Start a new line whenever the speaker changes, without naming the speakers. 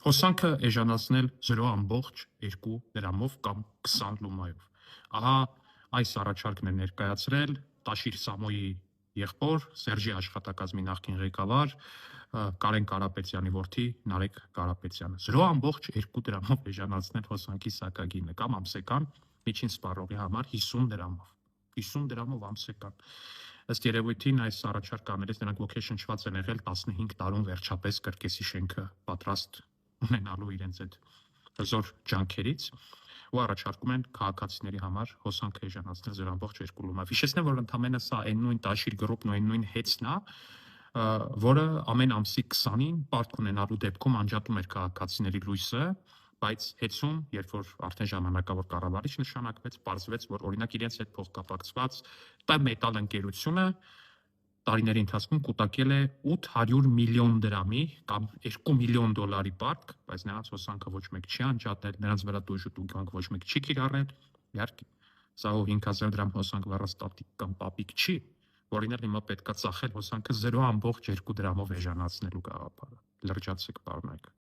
Հոսանքը էժանացնել 0.2 դրամով կամ 20 լումայով։ Ահա այս առաջարկն է ներկայացրել Տաշիր Սամոյի եղբոր, Սերժի աշխատակազմի նախկին ղեկավար Կարեն Կարապետյանի որդի Նարեկ Կարապետյանը։ 0.2 դրամով էժանացնել հոսանքի սակագինը կամ ամսական միջին սպառողի համար 50 դրամով։ 50 դրամով ամսական։ Ըստ երևույթին այս առաջարկը անելիս նրանք ոգեշնչված են եղել 15 տարում վերջապես կրկեսի շենքը պատրաստ ունենալու իրենց այդ հզոր ջանքերից ու առաջարկում են քաղաքացիների համար հոսանքը էժանացնել 0.2 լումայով։ Հիշեցնեմ, որ ընդամենը սա այն նույն Տաշիր գրուպն ու այն նույն հեծն է, որը ամեն ամսի 20-ին պարտք ունենալու դեպքում անջատում էր քաղաքացիների լույսը, բայց հեծում, երբ որ արդեն ժամանակավոր կառավարիչ նշանակվեց, պարզվեց, որ օրինակ իրենց հետ փոխկապակցված Տամետալ ընկերությունը տարիների ընթացքում կուտակել է 800 միլիոն դրամի կամ 2 միլիոն դոլարի պարտք, բայց նրանց հոսանքը ոչ մեկ չի անջատել, նրանց վրա դույժ ու տուգանք ոչ մեկ չի կիրառել, իհարկե, սա 5000 դրամ հոսանք վառաստատիկ կամ պապիկ չի, որին էլ հիմա պետքա ծախել հոսանքը 0.2 դրամով էժանացնելու գաղափարը, լրջացեք պարոնայք։